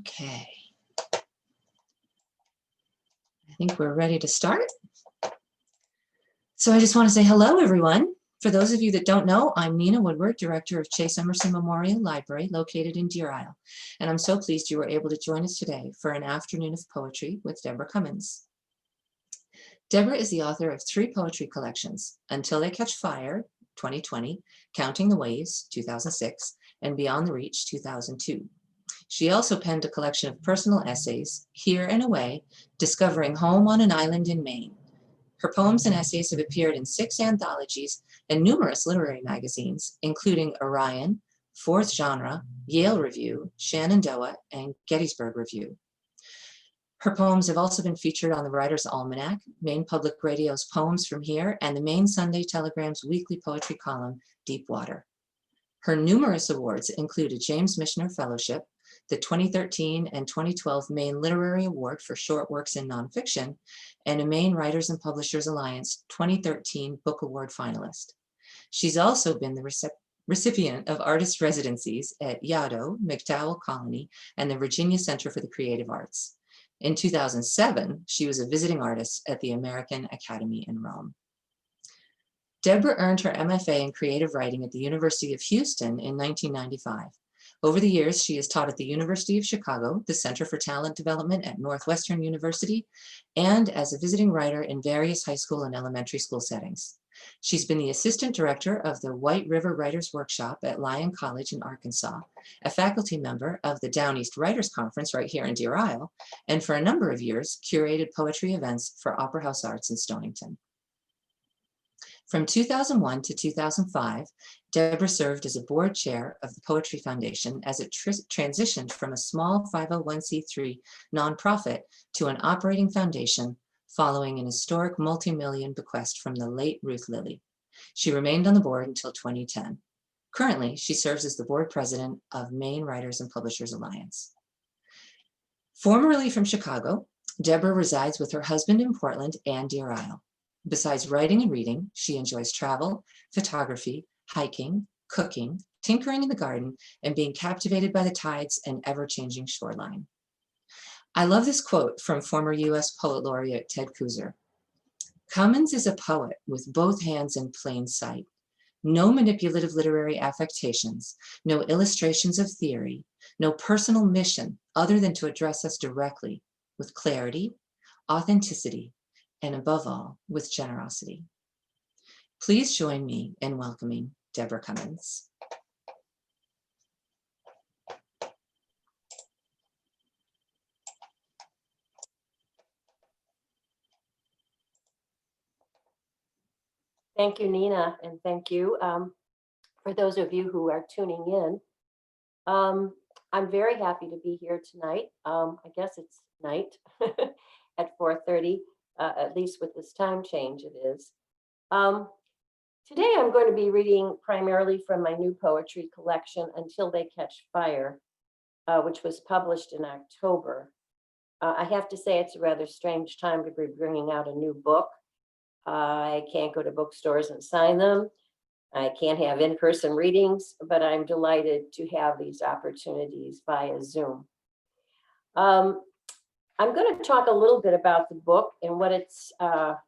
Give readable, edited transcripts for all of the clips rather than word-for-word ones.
Okay. I think we're ready to start. So I just want to say hello, everyone. For those of you that don't know, I'm Nina Woodward, Director of Chase Emerson Memorial Library located in Deer Isle. And I'm so pleased you were able to join us today for an afternoon of poetry with Deborah Cummins. Deborah is the author of 3 poetry collections, Until They Catch Fire, 2020, Counting the Waves, 2006, and Beyond the Reach, 2002. She also penned a collection of personal essays, Here and Away, Discovering Home on an Island in Maine. Her poems and essays have appeared in 6 anthologies and numerous literary magazines, including Orion, Fourth Genre, Yale Review, Shenandoah, and Gettysburg Review. Her poems have also been featured on the Writer's Almanac, Maine Public Radio's Poems from Here, and the Maine Sunday Telegram's weekly poetry column, Deep Water. Her numerous awards include a James Michener Fellowship, the 2013 and 2012 Maine Literary Award for Short Works in Nonfiction, and a Maine Writers and Publishers Alliance 2013 Book Award finalist. She's also been the recipient of artist residencies at Yaddo, McDowell Colony, and the Virginia Center for the Creative Arts. In 2007, she was a visiting artist at the American Academy in Rome. Deborah earned her MFA in creative writing at the University of Houston in 1995. Over the years, she has taught at the University of Chicago, the Center for Talent Development at Northwestern University, and as a visiting writer in various high school and elementary school settings. She's been the assistant director of the White River Writers Workshop at Lyon College in Arkansas, a faculty member of the Down East Writers Conference right here in Deer Isle, and for a number of years, curated poetry events for Opera House Arts in Stonington. From 2001 to 2005, Deborah served as a board chair of the Poetry Foundation as it transitioned from a small 501c3 nonprofit to an operating foundation following an historic multi-million bequest from the late Ruth Lilly. She remained on the board until 2010. Currently, she serves as the board president of Maine Writers and Publishers Alliance. Formerly from Chicago, Deborah resides with her husband in Portland and Deer Isle. Besides writing and reading, she enjoys travel, photography, hiking, cooking, tinkering in the garden, and being captivated by the tides and ever-changing shoreline. I love this quote from former U.S. Poet Laureate Ted Kooser. Cummins is a poet with both hands in plain sight. No manipulative literary affectations, no illustrations of theory, no personal mission other than to address us directly with clarity, authenticity, and above all, with generosity. Please join me in welcoming Deborah Cummins. Thank you, Nina, and thank you for those of you who are tuning in. I'm very happy to be here tonight. I guess it's night at 4:30. At least with this time change it is. Today I'm going to be reading primarily from my new poetry collection, Until They Catch Fire, which was published in October. I have to say it's a rather strange time to be bringing out a new book. I can't go to bookstores and sign them. I can't have in-person readings, but I'm delighted to have these opportunities via Zoom. I'm going to talk a little bit about the book and what it's how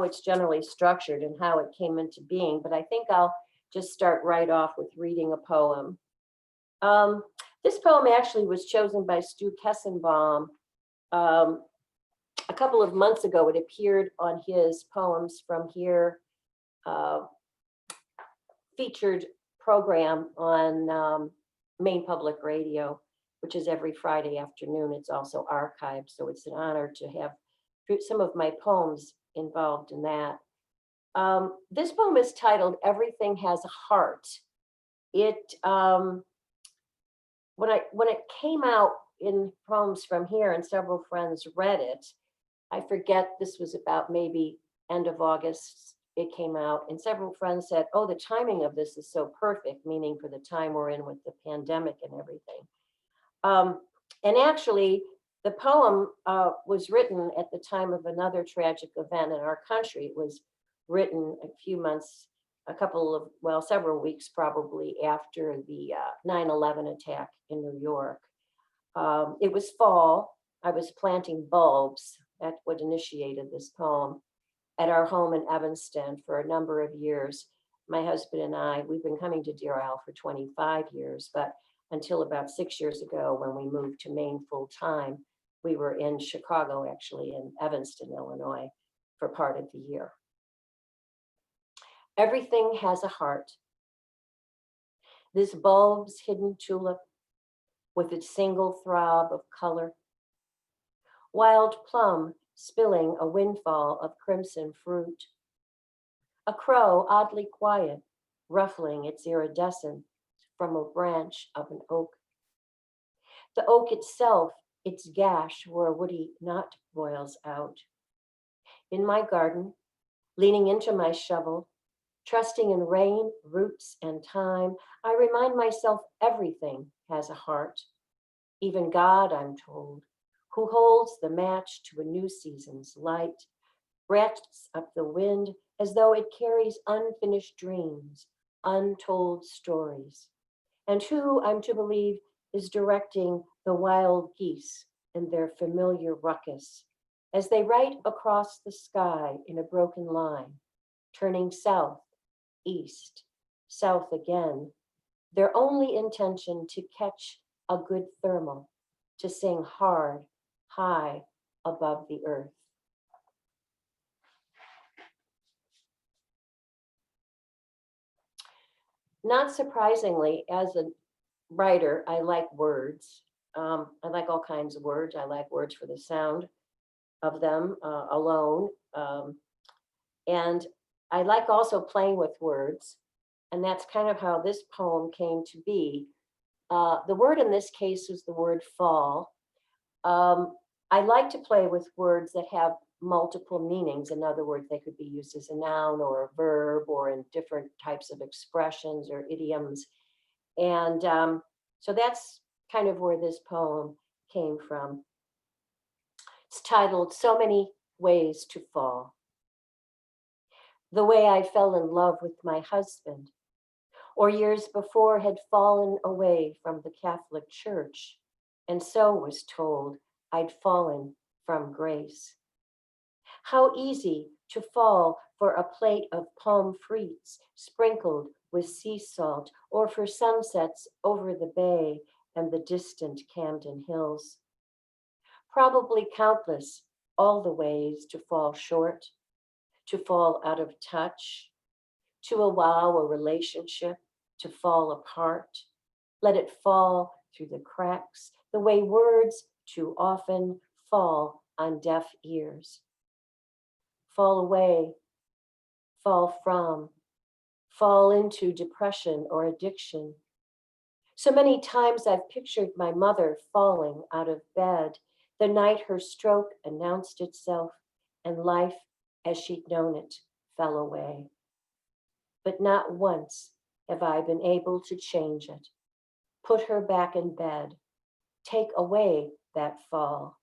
it's generally structured and how it came into being, but I think I'll just start right off with reading a poem. This poem actually was chosen by Stu Kessenbaum a couple of months ago. It appeared on his Poems from Here featured program on Maine Public Radio, which is every Friday afternoon. It's also archived, so it's an honor to have some of my poems involved in that. This poem is titled Everything Has a Heart. When it came out in Poems from Here and several friends read it, I forget, this was about maybe end of August it came out, and several friends said, oh, the timing of this is so perfect, meaning for the time we're in with the pandemic and everything. And actually, the poem was written at the time of another tragic event in our country. It was written a few months, several weeks probably after the 9/11 attack in New York. It was fall. I was planting bulbs. That's what initiated this poem at our home in Evanston for a number of years. My husband and I, we've been coming to Deer Isle for 25 years, but until about 6 years ago when we moved to Maine full time, we were in Chicago, actually in Evanston, Illinois, for part of the year. Everything has a heart. This bulb's hidden tulip with its single throb of color. Wild plum spilling a windfall of crimson fruit. A crow oddly quiet, ruffling its iridescence from a branch of an oak. The oak itself, its gash where a woody knot boils out. In my garden, leaning into my shovel, trusting in rain, roots, and time, I remind myself everything has a heart. Even God, I'm told, who holds the match to a new season's light, breaths up the wind as though it carries unfinished dreams, untold stories, and who, I'm to believe, is directing the wild geese in their familiar ruckus as they ride across the sky in a broken line, turning south, east, south again, their only intention to catch a good thermal, to sing hard, high above the earth. Not surprisingly, as a writer, I like words. I like all kinds of words. I like words for the sound of them alone. And I like also playing with words. And that's kind of how this poem came to be. The word in this case was the word fall. I like to play with words that have multiple meanings. In other words, they could be used as a noun or a verb or in different types of expressions or idioms. And so that's kind of where this poem came from. It's titled So Many Ways to Fall. The way I fell in love with my husband, or years before had fallen away from the Catholic Church, and so was told I'd fallen from grace. How easy to fall for a plate of pommes frites sprinkled with sea salt, or for sunsets over the bay and the distant Camden Hills. Probably countless, all the ways to fall short, to fall out of touch, to allow a relationship to fall apart, let it fall through the cracks, the way words too often fall on deaf ears. Fall away, fall from, fall into depression or addiction. So many times I've pictured my mother falling out of bed the night her stroke announced itself and life as she'd known it fell away. But not once have I been able to change it, put her back in bed, take away that fall,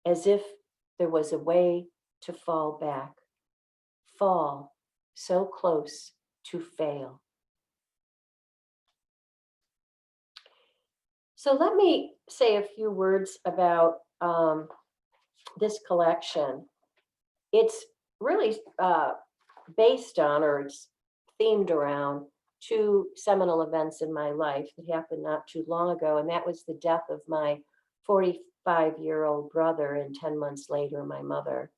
as if there was a way to fall back, fall so close to fail. So let me say a few words about this collection. It's really based on, or it's themed around, two seminal events in my life that happened not too long ago, and that was the death of my 45-year-old brother, and 10 months later, my mother.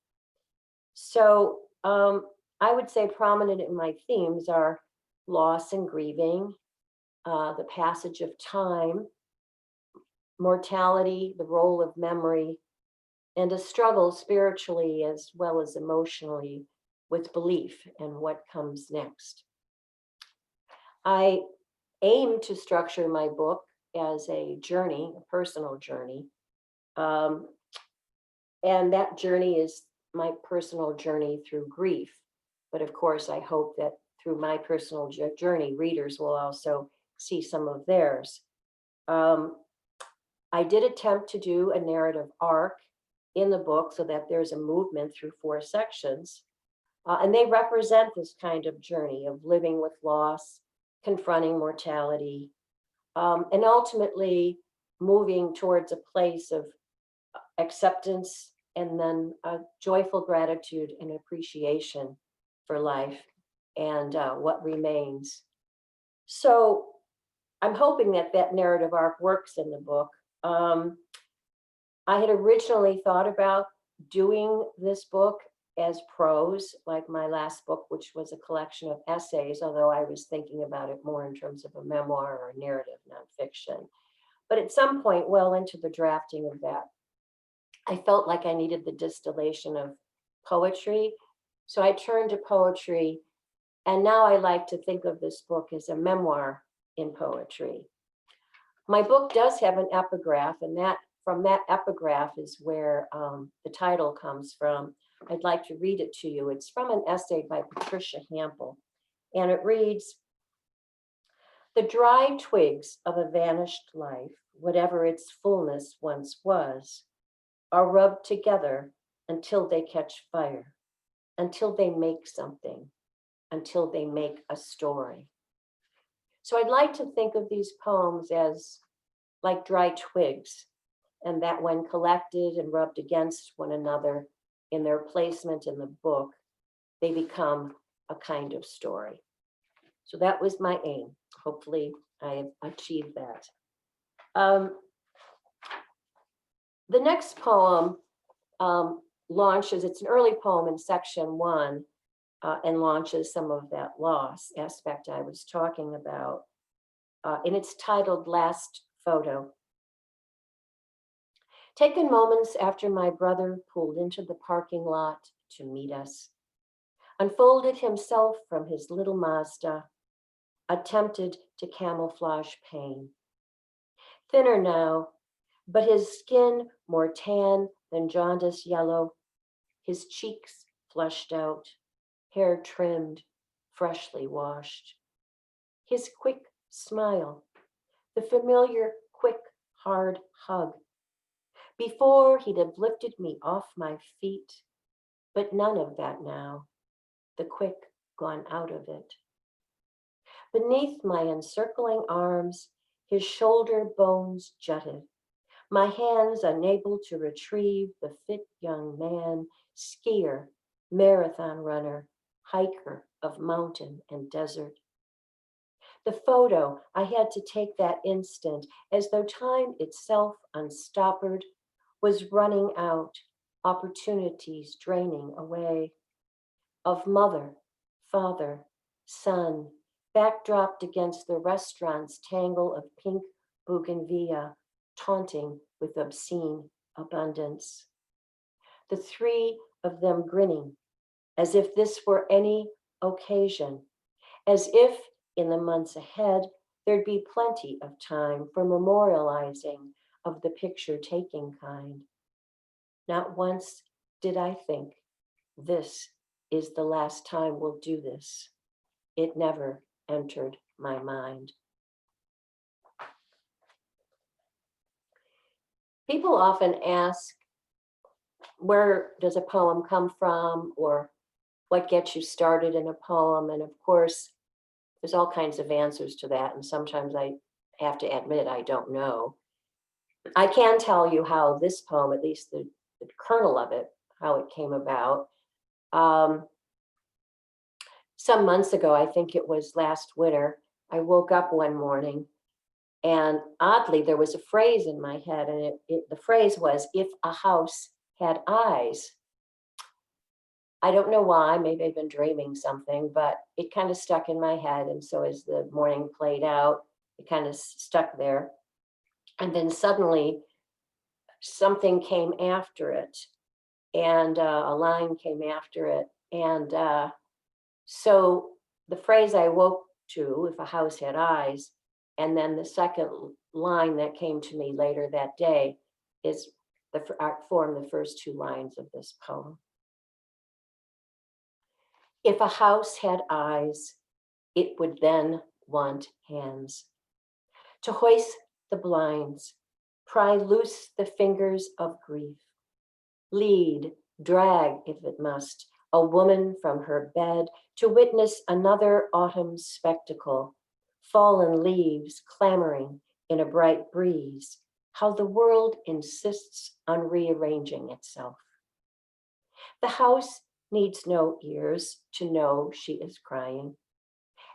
So I would say prominent in my themes are loss and grieving, the passage of time, mortality, the role of memory, and a struggle spiritually as well as emotionally with belief and what comes next. I aim to structure my book as a journey, a personal journey. And that journey is my personal journey through grief. But of course, I hope that through my personal journey, readers will also see some of theirs. I did attempt to do a narrative arc in the book so that there's a movement through 4 sections. And they represent this kind of journey of living with loss, confronting mortality, and ultimately moving towards a place of acceptance and then a joyful gratitude and appreciation for life and what remains. So I'm hoping that that narrative arc works in the book. I had originally thought about doing this book as prose, like my last book, which was a collection of essays, although I was thinking about it more in terms of a memoir or a narrative nonfiction. But at some point, well into the drafting of that, I felt like I needed the distillation of poetry. So I turned to poetry, and now I like to think of this book as a memoir in poetry. My book does have an epigraph, and that from that epigraph is where the title comes from. I'd like to read it to you. It's from an essay by Patricia Hampel, and it reads, "The dry twigs of a vanished life, whatever its fullness once was, are rubbed together until they catch fire, until they make something, until they make a story." So I'd like to think of these poems as like dry twigs, and that when collected and rubbed against one another in their placement in the book, they become a kind of story. So that was my aim. Hopefully I have achieved that. The next poem launches, it's an early poem in section 1, and launches some of that loss aspect I was talking about. And it's titled Last Photo. Taken moments after my brother pulled into the parking lot to meet us, unfolded himself from his little Mazda, attempted to camouflage pain. Thinner now, but his skin more tan than jaundice yellow, his cheeks flushed out, hair trimmed, freshly washed. His quick smile, the familiar quick, hard hug. Before he'd have lifted me off my feet, but none of that now, the quick gone out of it. Beneath my encircling arms, his shoulder bones jutted, my hands unable to retrieve the fit young man, skier, marathon runner, hiker of mountain and desert. The photo I had to take that instant, as though time itself unstoppered was running out, opportunities draining away. Of mother, father, son, backdropped against the restaurant's tangle of pink bougainvillea, taunting with obscene abundance. The three of them grinning, as if this were any occasion, as if in the months ahead there'd be plenty of time for memorializing of the picture-taking kind. Not once did I think, this is the last time we'll do this. It never entered my mind. People often ask, where does a poem come from, or what gets you started in a poem? And of course, there's all kinds of answers to that, and sometimes I have to admit I don't know. I can tell you how this poem, at least the kernel of it, how it came about. Some months ago, I think it was last winter, I woke up one morning and oddly there was a phrase in my head, and the phrase was, "If a house had eyes." I don't know why, maybe I've been dreaming something, but it kind of stuck in my head. And so as the morning played out, it kind of stuck there. And then suddenly something came after it, and a line came after it. And so the phrase I woke to, "If a house had eyes," and then the second line that came to me later that day is form the first two lines of this poem. If a house had eyes, it would then want hands to hoist the blinds, pry loose the fingers of grief, lead, drag, if it must, a woman from her bed to witness another autumn spectacle, fallen leaves clamoring in a bright breeze, how the world insists on rearranging itself. The house needs no ears to know she is crying.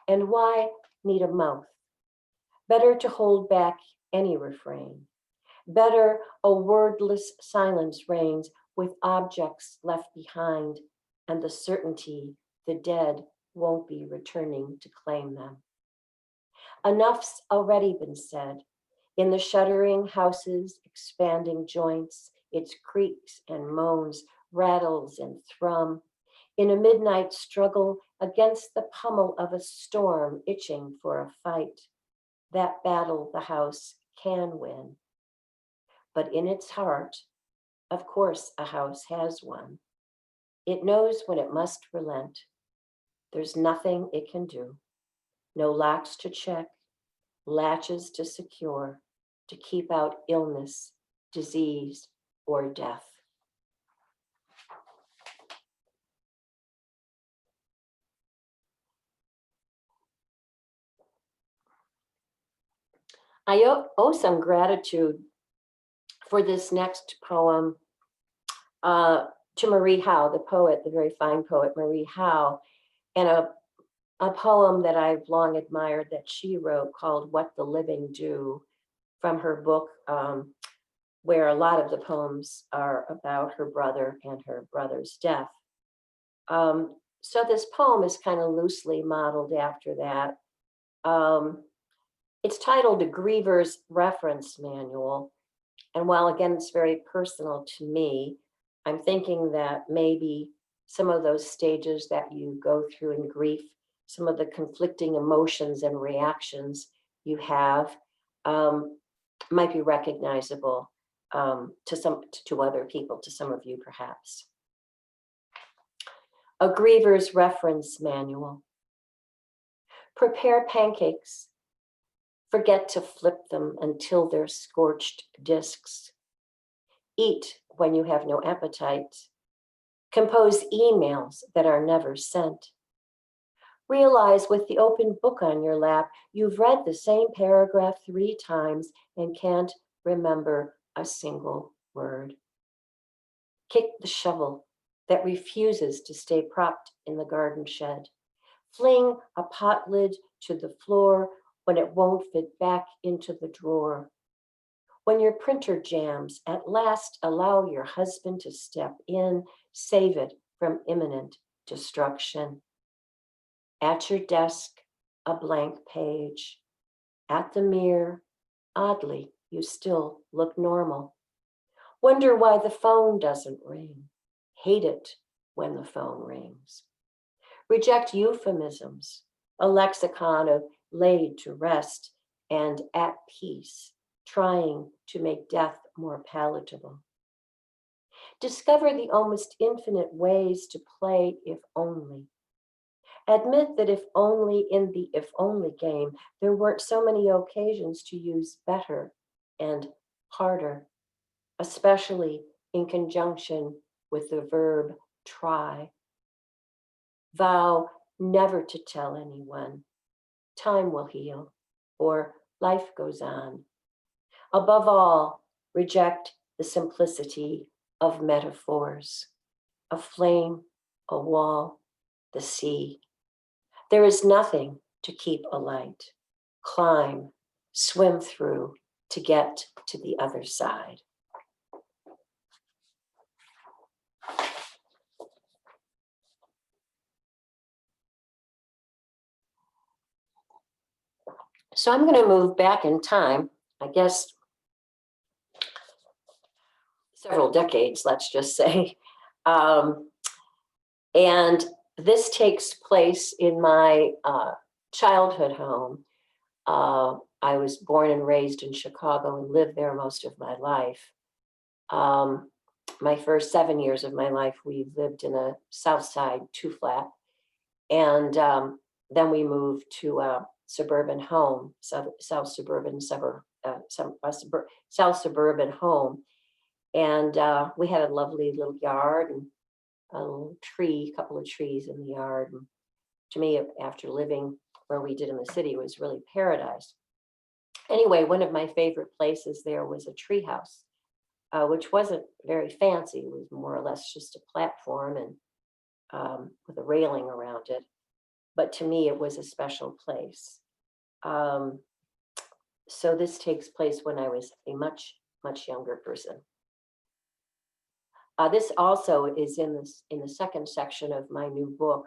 And why need a mouth? Better to hold back any refrain. Better a wordless silence reigns with objects left behind and the certainty the dead won't be returning to claim them. Enough's already been said. In the shuddering house's expanding joints, its creaks and moans, rattles and thrum, in a midnight struggle against the pummel of a storm itching for a fight. That battle the house can win. But in its heart, of course, a house has one. It knows when it must relent. There's nothing it can do. No locks to check, latches to secure, to keep out illness, disease, or death. I owe some gratitude for this next poem to Marie Howe, the poet, the very fine poet Marie Howe, and a poem that I've long admired that she wrote called What the Living Do, from her book, where a lot of the poems are about her brother and her brother's death. So this poem is kind of loosely modeled after that. It's titled A Griever's Reference Manual. And while again, it's very personal to me, I'm thinking that maybe some of those stages that you go through in grief, some of the conflicting emotions and reactions you have might be recognizable to other people, to some of you perhaps. A Griever's Reference Manual. Prepare pancakes. Forget to flip them until they're scorched discs. Eat when you have no appetite. Compose emails that are never sent. Realize with the open book on your lap, you've read the same paragraph 3 times and can't remember a single word. Kick the shovel that refuses to stay propped in the garden shed. Fling a pot lid to the floor when it won't fit back into the drawer. When your printer jams, at last allow your husband to step in, save it from imminent destruction. At your desk, a blank page. At the mirror, oddly, you still look normal. Wonder why the phone doesn't ring. Hate it when the phone rings. Reject euphemisms, a lexicon of laid to rest and at peace, trying to make death more palatable. Discover the almost infinite ways to play if only. Admit that if only in the if only game, there weren't so many occasions to use better and harder, especially in conjunction with the verb try. Vow never to tell anyone. Time will heal, or life goes on. Above all, reject the simplicity of metaphors. A flame, a wall, the sea. There is nothing to keep alight. Climb, swim through to get to the other side. So I'm going to move back in time, I guess, several decades, let's just say. And this takes place in my childhood home. I was born and raised in Chicago and lived there most of my life. My first 7 years of my life, we lived in a South Side 2-flat. And then we moved to a suburban home, south suburban home. And we had a lovely little yard and a little tree, a couple of trees in the yard. And to me, after living where we did in the city, it was really paradise. Anyway, one of my favorite places there was a treehouse, which wasn't very fancy. It was more or less just a platform and with a railing around it. But to me, it was a special place. Um, so this takes place when I was a much, much younger person. This also is in the second section of my new book,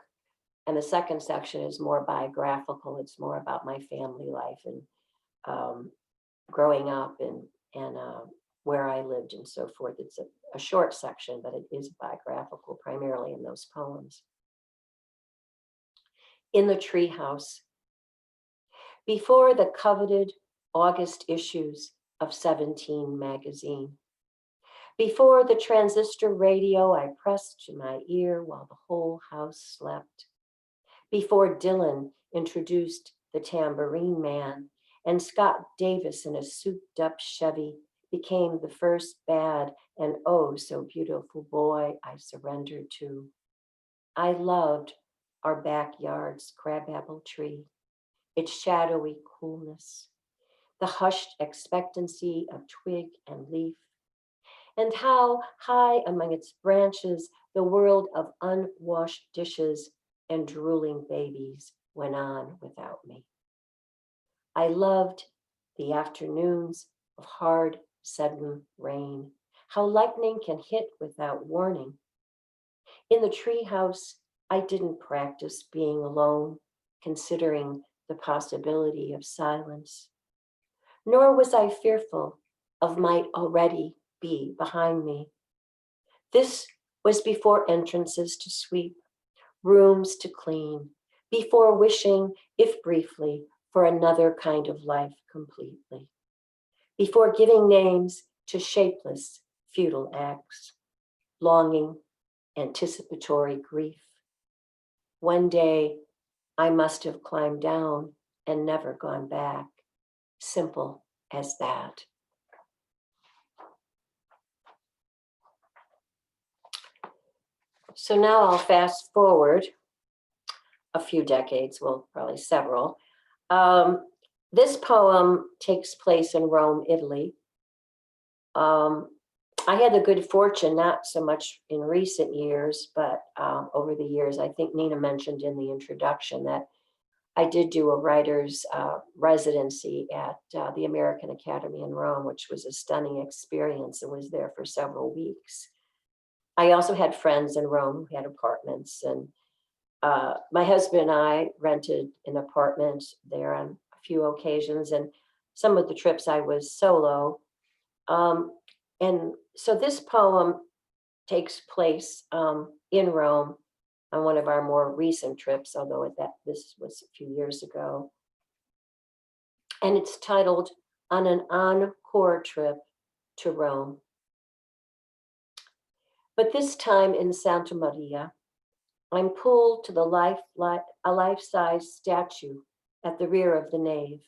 and the second section is more biographical. It's more about my family life and um, growing up and where I lived and so forth. It's a short section, but it is biographical, primarily in those poems. In the treehouse, before the coveted August issues of 17 magazine, before the transistor radio I pressed to my ear while the whole house slept, before Dylan introduced the tambourine man and Scott Davis in a souped up Chevy became the first bad and oh so beautiful boy I surrendered to. I loved our backyard's crabapple tree, its shadowy coolness, the hushed expectancy of twig and leaf, and how high among its branches the world of unwashed dishes and drooling babies went on without me. I loved the afternoons of hard, sudden rain, how lightning can hit without warning. In the treehouse, I didn't practice being alone, considering the possibility of silence, nor was I fearful of might already be behind me. This was before entrances to sweep, rooms to clean, before wishing, if briefly, for another kind of life completely, before giving names to shapeless, futile acts, longing, anticipatory grief. One day, I must have climbed down and never gone back. Simple as that. So now I'll fast forward a few decades, well, probably several. This poem takes place in Rome, Italy. I had the good fortune, not so much in recent years, but over the years, I think Nina mentioned in the introduction that I did do a writer's residency at the American Academy in Rome, which was a stunning experience and was there for several weeks. I also had friends in Rome who had apartments, and my husband and I rented an apartment there on a few occasions, and some of the trips I was solo. And so this poem takes place in Rome on one of our more recent trips, although this was a few years ago. And it's titled On an Encore Trip to Rome. But this time in Santa Maria, I'm pulled to a life-size statue at the rear of the nave.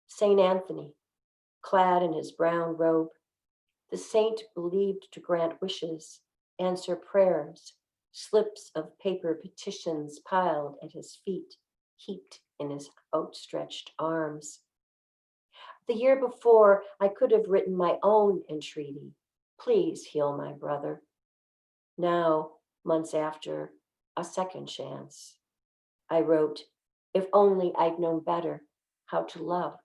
St. Anthony, clad in his brown robe, the saint believed to grant wishes, answer prayers, slips of paper petitions piled at his feet, heaped in his outstretched arms. The year before, I could have written my own entreaty, please heal my brother. Now, months after, a second chance. I wrote, if only I'd known better how to love.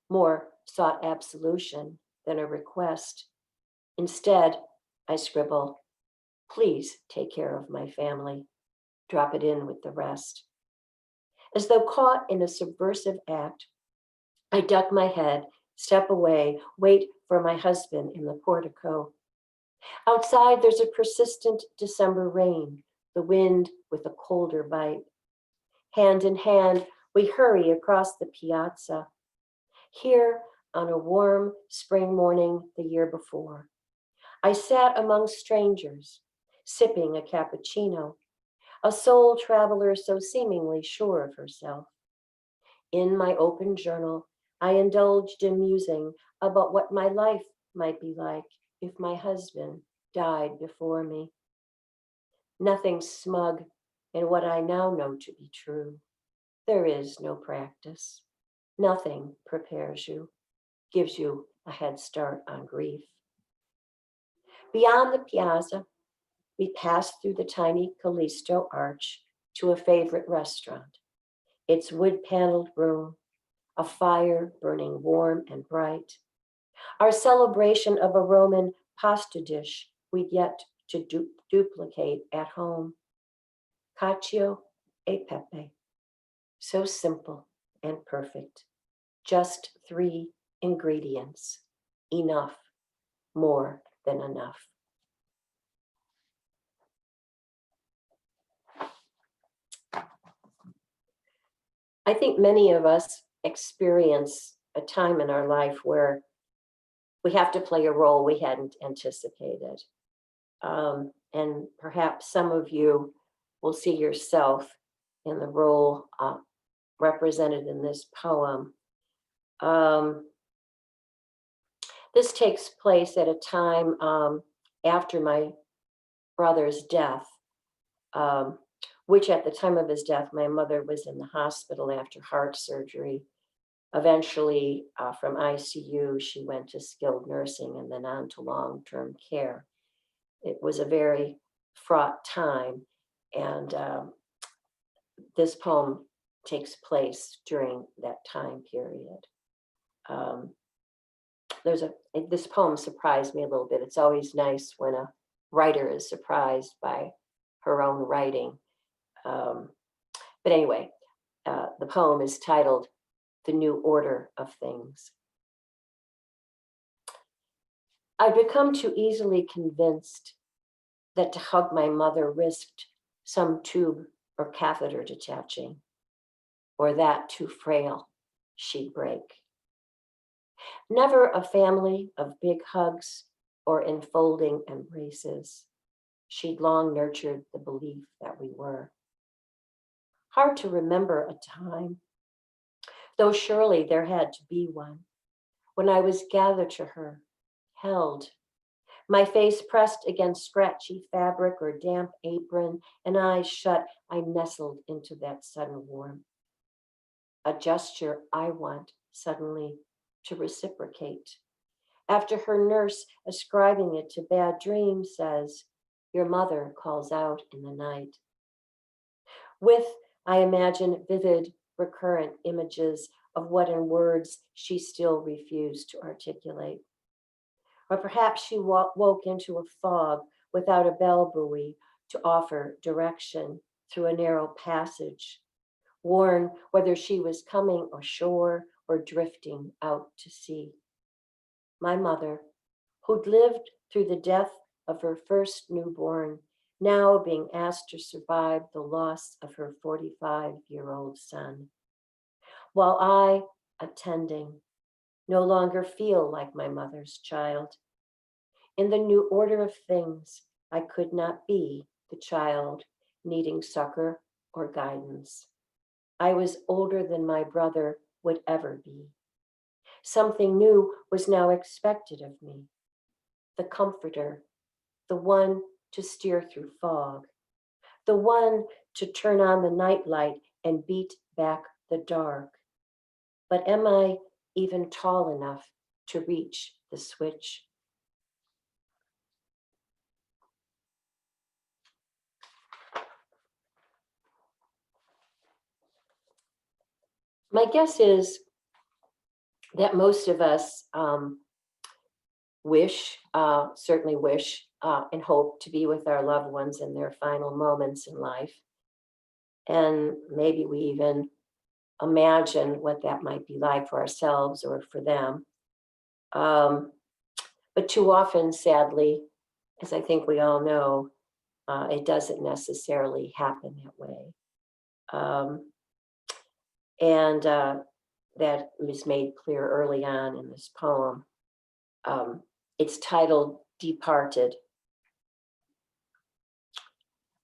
More sought absolution than a request. Instead, I scribble, please take care of my family. Drop it in with the rest. As though caught in a subversive act, I duck my head, step away, wait for my husband in the portico. Outside, there's a persistent December rain, the wind with a colder bite. Hand in hand, we hurry across the piazza. Here, on a warm spring morning the year before, I sat among strangers, sipping a cappuccino, a soul traveler so seemingly sure of herself. In my open journal, I indulged in musing about what my life might be like if my husband died before me. Nothing smug in what I now know to be true. There is no practice, Nothing prepares you, gives you a head start on grief. Beyond the piazza, we pass through the tiny Callisto arch to a favorite restaurant. Its wood-paneled room, a fire burning warm and bright. Our celebration of a Roman pasta dish we'd yet to duplicate at home. Cacio e pepe. So simple and perfect. Just 3 ingredients. Enough, more than enough. I think many of us experience a time in our life where we have to play a role we hadn't anticipated. And perhaps some of you will see yourself in the role represented in this poem. This takes place at a time after my brother's death, which at the time of his death, my mother was in the hospital after heart surgery. Eventually, from ICU, she went to skilled nursing and then on to long-term care. It was a very fraught time, and this poem takes place during that time period. This poem surprised me a little bit. It's always nice when a writer is surprised by her own writing. But anyway, the poem is titled "The New Order of Things." I've become too easily convinced that to hug my mother risked some tube or catheter detaching, or that too frail she'd break. Never a family of big hugs or enfolding embraces. She'd long nurtured the belief that we were. Hard to remember a time, though surely there had to be one, when I was gathered to her, held, my face pressed against scratchy fabric or damp apron, and eyes shut, I nestled into that sudden warmth. A gesture I want suddenly to reciprocate. After her nurse, ascribing it to bad dreams, says, "Your mother calls out in the night." With, I imagine, vivid, recurrent images of what in words she still refused to articulate. Or perhaps she woke into a fog without a bell buoy to offer direction through a narrow passage, warn whether she was coming ashore or drifting out to sea. My mother, who'd lived through the death of her first newborn, now being asked to survive the loss of her 45-year-old son. While I, attending, no longer feel like my mother's child. In the new order of things, I could not be the child needing succor or guidance. I was older than my brother would ever be. Something new was now expected of me. The comforter, the one to steer through fog, the one to turn on the nightlight and beat back the dark. But am I even tall enough to reach the switch? My guess is that most of us certainly wish and hope to be with our loved ones in their final moments in life. And maybe we even imagine what that might be like for ourselves or for them. But too often, sadly, as I think we all know, it doesn't necessarily happen that way. And that was made clear early on in this poem. It's titled "Departed."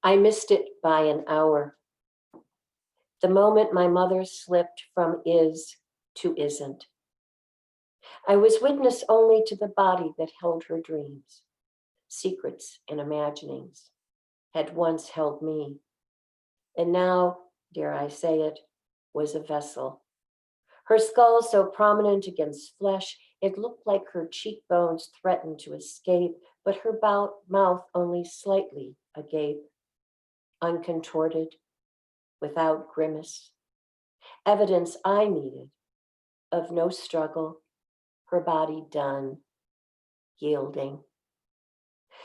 I missed it by an hour. The moment my mother slipped from is to isn't. I was witness only to the body that held her dreams, secrets and imaginings, had once held me, and now, dare I say it, was a vessel. Her skull so prominent against flesh, it looked like her cheekbones threatened to escape, but her mouth only slightly agape, uncontorted, without grimace. Evidence I needed of no struggle, her body done, yielding.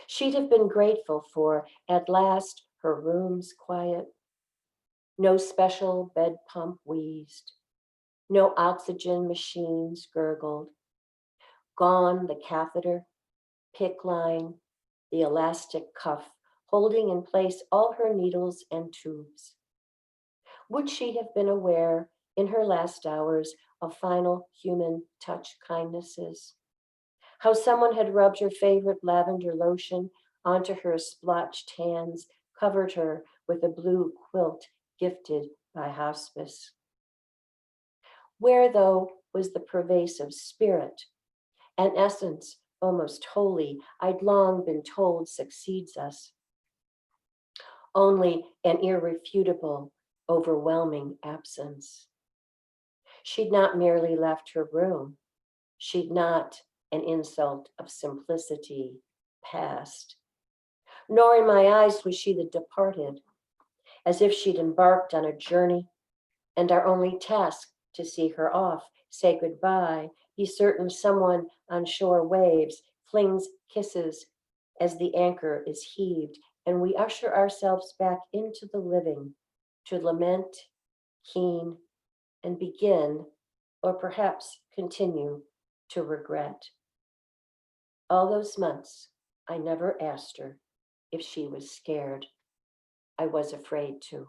She'd have been grateful for, at last, her room's quiet. No special bed pump wheezed. No oxygen machines gurgled. Gone the catheter, PICC line, the elastic cuff, holding in place all her needles and tubes. Would she have been aware in her last hours of final human touch kindnesses? How someone had rubbed her favorite lavender lotion onto her splotched hands, covered her with a blue quilt gifted by hospice. Where, though, was the pervasive spirit, an essence almost holy, I'd long been told succeeds us? Only an irrefutable, overwhelming absence. She'd not merely left her room. She'd not, an insult of simplicity, passed. Nor in my eyes was she the departed, as if she'd embarked on a journey, and our only task to see her off, say goodbye, be certain someone on shore waves flings kisses as the anchor is heaved, and we usher ourselves back into the living to lament, keen, and begin, or perhaps continue, to regret. All those months, I never asked her if she was scared. I was afraid to.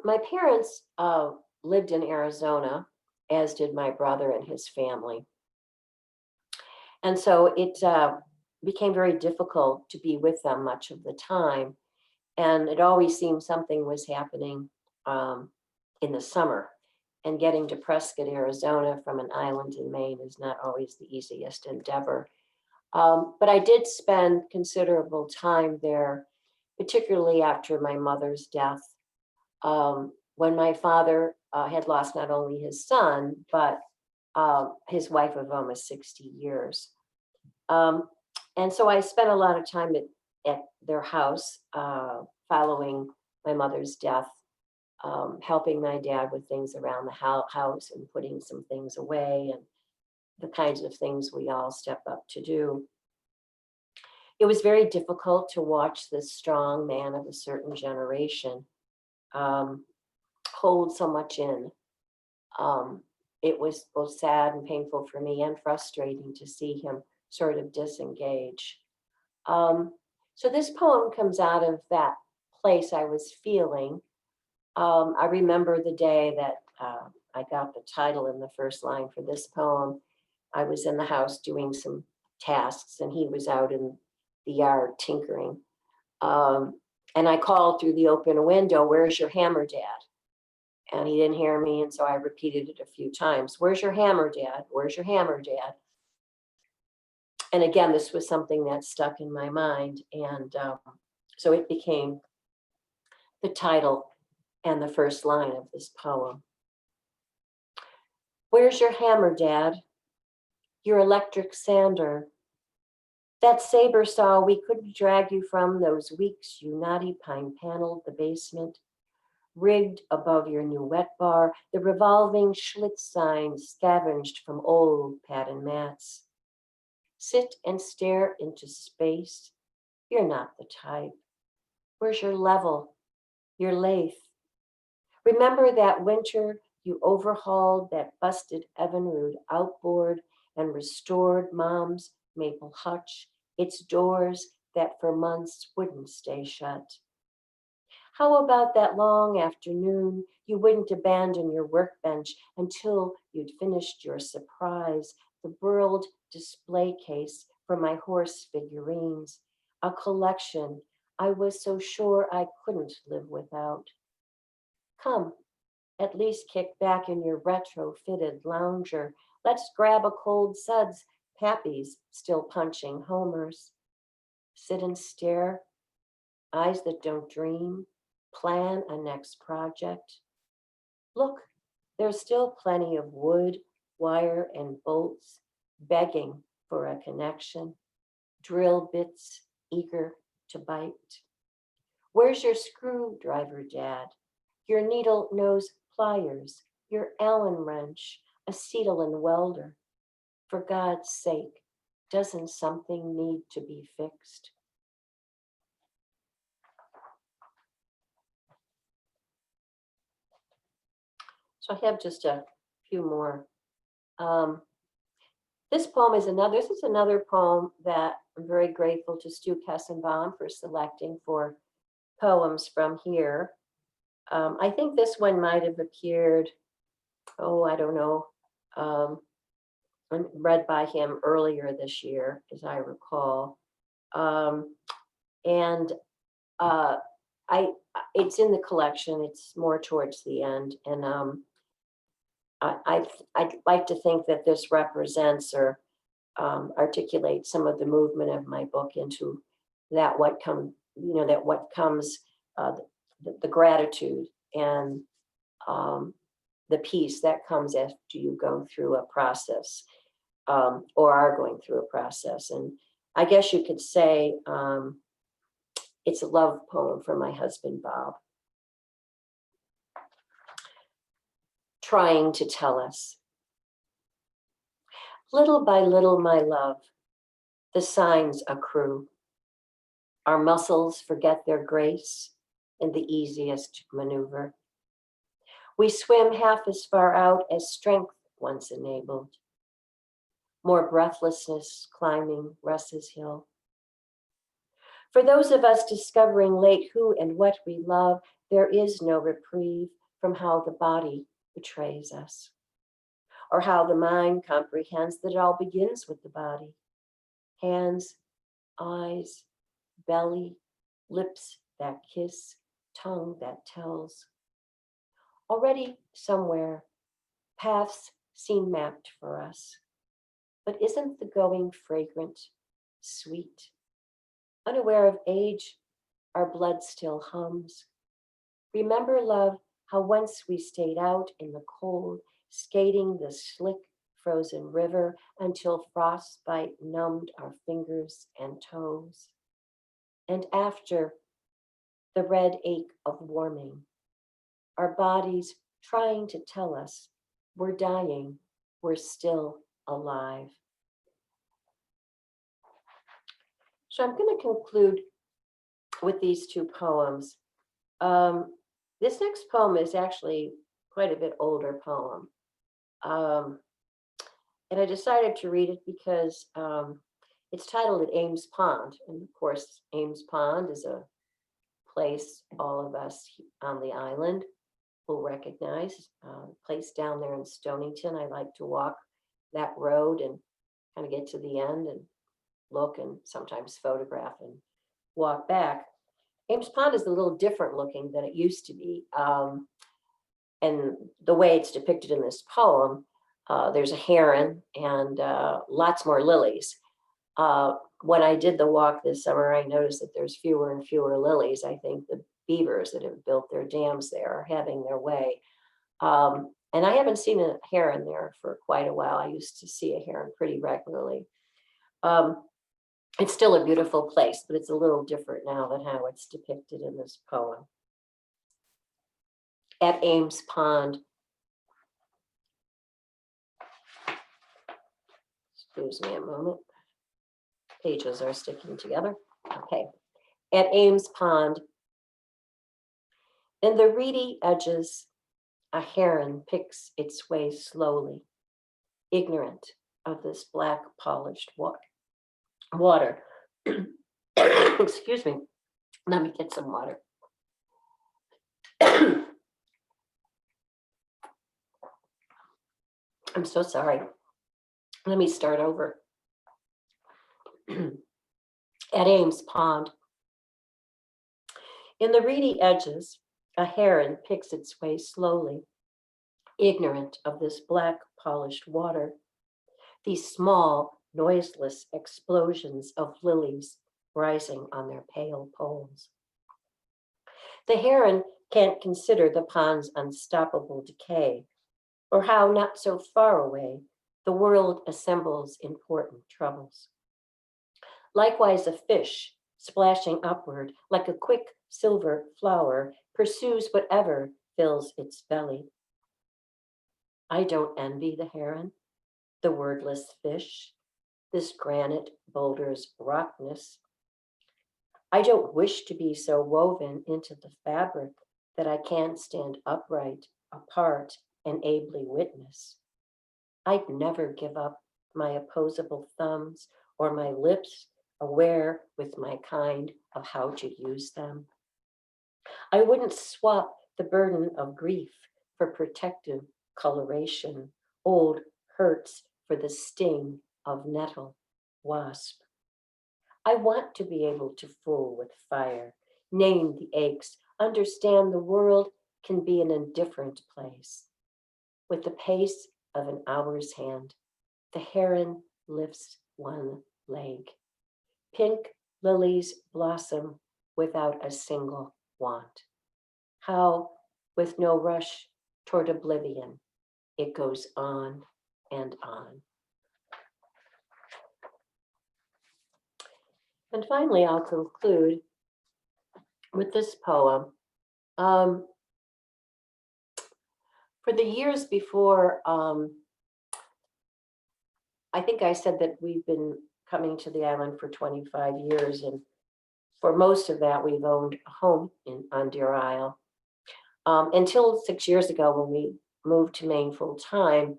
My parents lived in Arizona, as did my brother and his family. And so it became very difficult to be with them much of the time. And it always seemed something was happening in the summer. And getting to Prescott, Arizona from an island in Maine is not always the easiest endeavor. But I did spend considerable time there, particularly after my mother's death, when my father had lost not only his son, but his wife of almost 60 years. And so I spent a lot of time at their house following my mother's death, helping my dad with things around the house and putting some things away and the kinds of things we all step up to do. It was very difficult to watch this strong man of a certain generation hold so much in. It was both sad and painful for me and frustrating to see him sort of disengage. So this poem comes out of that place I was feeling. I remember the day that I got the title in the first line for this poem. I was in the house doing some tasks and he was out in the yard tinkering. And I called through the open window, "Where's your hammer, Dad?" And he didn't hear me, and so I repeated it a few times. "Where's your hammer, Dad? Where's your hammer, Dad?" And again, this was something that stuck in my mind. And so it became the title and the first line of this poem. "Where's your hammer, Dad? Your electric sander? That saber saw we couldn't drag you from those weeks you naughty pine paneled the basement, rigged above your new wet bar, the revolving Schlitz sign scavenged from old pattern mats. Sit and stare into space. You're not the type. Where's your level, your lathe? Remember that winter you overhauled that busted Evinrude outboard and restored Mom's maple hutch, its doors that for months wouldn't stay shut? How about that long afternoon you wouldn't abandon your workbench until you'd finished your surprise, the burled display case for my horse figurines, a collection I was so sure I couldn't live without? Come At least kick back in your retrofitted lounger. Let's grab a cold suds. Pappy's still punching homers. Sit and stare, eyes that don't dream. Plan a next project. Look, there's still plenty of wood, wire, and bolts begging for a connection. Drill bits eager to bite. Where's your screwdriver, Dad? Your needle nose pliers, your Allen wrench, acetylene welder. For God's sake, doesn't something need to be fixed? So I have just a few more. This is another poem that I'm very grateful to Stu Kessenbaum for selecting for poems from here. I think this one might have appeared, I don't know, read by him earlier this year, as I recall. And it's in the collection. It's more towards the end, and I'd like to think that this represents or articulates some of the movement of my book into that what comes, the gratitude and the peace that comes after you go through a process or are going through a process. And I guess you could say it's a love poem for my husband, Bob, trying to tell us. Little by little, my love, the signs accrue. Our muscles forget their grace in the easiest maneuver. We swim half as far out as strength once enabled. More breathlessness climbing Russ's Hill. For those of us discovering late who and what we love, there is no reprieve from how the body betrays us, or how the mind comprehends that it all begins with the body. Hands, eyes, belly, lips that kiss, tongue that tells. Already somewhere, paths seem mapped for us. But isn't the going fragrant, sweet? Unaware of age, our blood still hums. Remember, love, how once we stayed out in the cold, skating the slick, frozen river until frostbite numbed our fingers and toes. And after the red ache of warming, our bodies trying to tell us we're dying, we're still alive. So I'm going to conclude with these two poems. This next poem is actually quite a bit older poem. And I decided to read it because it's titled At Ames Pond. And of course, Ames Pond is a place all of us on the island will recognize, place down there in Stonington. I like to walk that road and kind of get to the end and look and sometimes photograph and walk back. Ames Pond is a little different looking than it used to be. And the way it's depicted in this poem, there's a heron and lots more lilies. When I did the walk this summer, I noticed that there's fewer and fewer lilies. I think the beavers that have built their dams there are having their way. And I haven't seen a heron there for quite a while. I used to see a heron pretty regularly. It's still a beautiful place, but it's a little different now than how it's depicted in this poem. At Ames Pond. Excuse me a moment. Pages are sticking together. Okay. At Ames Pond. In the reedy edges, a heron picks its way slowly, ignorant of this black polished water. Excuse me. Let me get some water. I'm so sorry. Let me start over. At Ames Pond. In the reedy edges, a heron picks its way slowly, ignorant of this black polished water, these small, noiseless explosions of lilies rising on their pale poles. The heron can't consider the pond's unstoppable decay, or how not so far away the world assembles important troubles. Likewise, a fish splashing upward like a quick silver flower pursues whatever fills its belly. I don't envy the heron, the wordless fish, this granite boulder's rockness. I don't wish to be so woven into the fabric that I can't stand upright, apart, and ably witness. I'd never give up my opposable thumbs or my lips aware with my kind of how to use them. I wouldn't swap the burden of grief for protective coloration, old hurts for the sting of nettle, wasp. I want to be able to fool with fire, name the aches, understand the world can be an indifferent place. With the pace of an hour's hand, the heron lifts one leg. Pink lilies blossom without a single want. How, with no rush toward oblivion, it goes on and on. And finally, I'll conclude with this poem. For the years before, I think I said that we've been coming to the island for 25 years, and for most of that, we've owned a home on Deer Isle. Until 6 years ago, when we moved to Maine full time,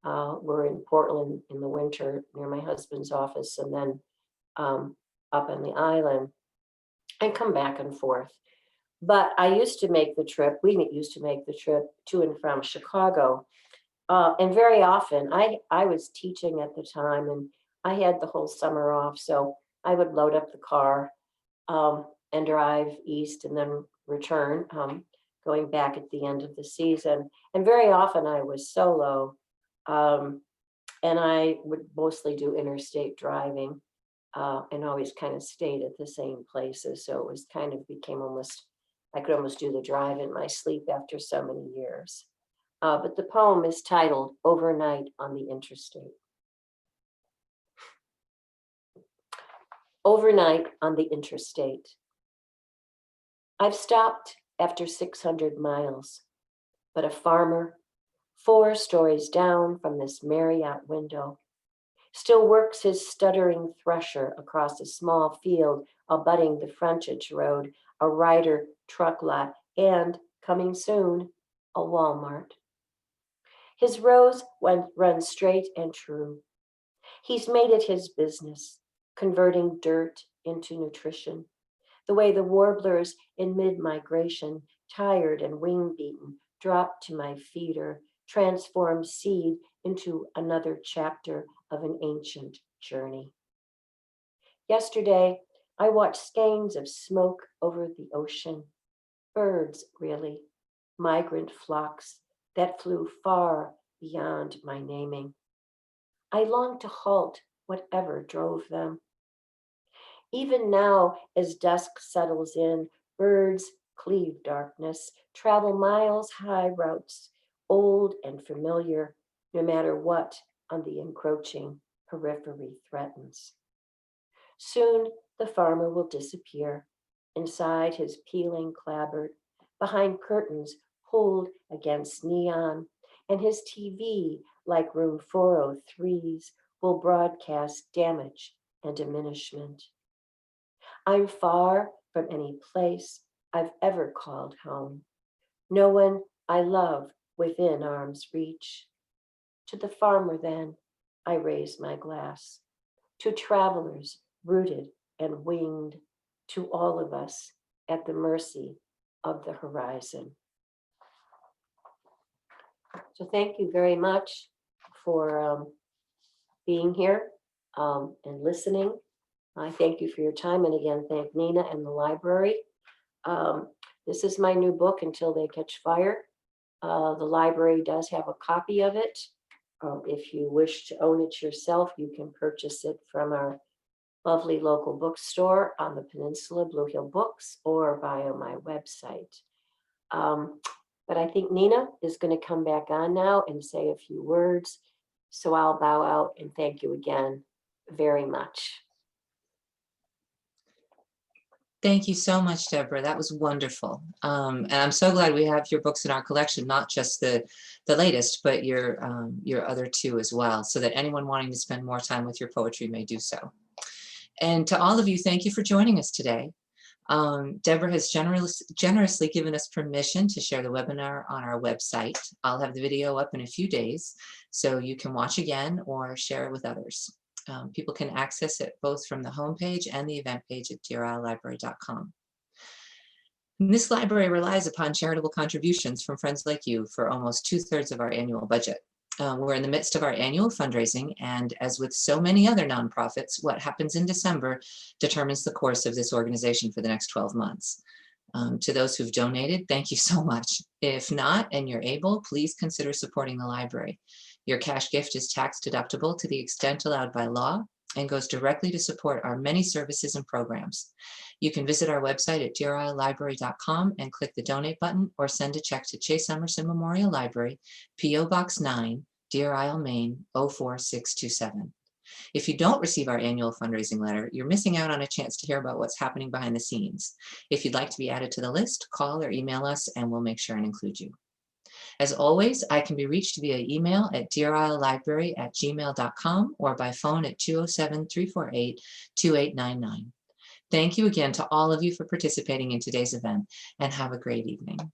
we're in Portland in the winter near my husband's office, and then up on the island, and come back and forth. But I used to make the trip, we used to make the trip to and from Chicago. And very often, I was teaching at the time, and I had the whole summer off. So I would load up the car and drive east and then return, going back at the end of the season. And very often I was solo, and I would mostly do interstate driving, and always kind of stayed at the same places. So it was kind of became almost, I could almost do the drive in my sleep after so many years. But the poem is titled Overnight on the Interstate. Overnight on the Interstate. I've stopped after 600 miles, but a farmer, 4 stories down from this Marriott window, still works his stuttering thresher across a small field abutting the frontage road, a Ryder truck lot, and, coming soon, a Walmart. His rows run straight and true. He's made it his business, converting dirt into nutrition, the way the warblers in mid-migration, tired and wing-beaten, drop to my feeder, transform seed into another chapter of an ancient journey. Yesterday, I watched skeins of smoke over the ocean, birds really, migrant flocks that flew far beyond my naming. I longed to halt whatever drove them. Even now, as dusk settles in, birds cleave darkness, travel miles high routes, old and familiar, no matter what on the encroaching periphery threatens. Soon the farmer will disappear inside his peeling clapboard, behind curtains pulled against neon, and his TV, like room 403's, will broadcast damage and diminishment. I'm far from any place I've ever called home. No one I love within arm's reach. To the farmer, then, I raise my glass. To travelers rooted and winged, to all of us at the mercy of the horizon. So thank you very much for being here and listening. I thank you for your time, and again, thank Nina and the library. This is my new book, Until They Catch Fire. The library does have a copy of it. If you wish to own it yourself, you can purchase it from our lovely local bookstore on the peninsula, Blue Hill Books, or via my website. But I think Nina is going to come back on now and say a few words. So I'll bow out and thank you again very much. Thank you so much, Deborah. That was wonderful. And I'm so glad we have your books in our collection, not just the latest, but your other two as well, so that anyone wanting to spend more time with your poetry may do so. And to all of you, thank you for joining us today. Deborah has generously given us permission to share the webinar on our website. I'll have the video up in a few days, so you can watch again or share it with others. People can access it both from the homepage and the event page at dearislelibrary.com. This library relies upon charitable contributions from friends like you for almost 2/3 of our annual budget. We're in the midst of our annual fundraising, and as with so many other nonprofits, what happens in December determines the course of this organization for the next 12 months. To those who've donated, thank you so much. If not, and you're able, please consider supporting the library. Your cash gift is tax deductible to the extent allowed by law and goes directly to support our many services and programs. You can visit our website at dearislelibrary.com and click the donate button, or send a check to Chase Emerson Memorial Library, P.O. Box 9, Deer Isle, Maine, 04627. If you don't receive our annual fundraising letter, you're missing out on a chance to hear about what's happening behind the scenes. If you'd like to be added to the list, call or email us and we'll make sure and include you. As always, I can be reached via email at dearislelibrary@gmail.com or by phone at 207-348-2899. Thank you again to all of you for participating in today's event, and have a great evening.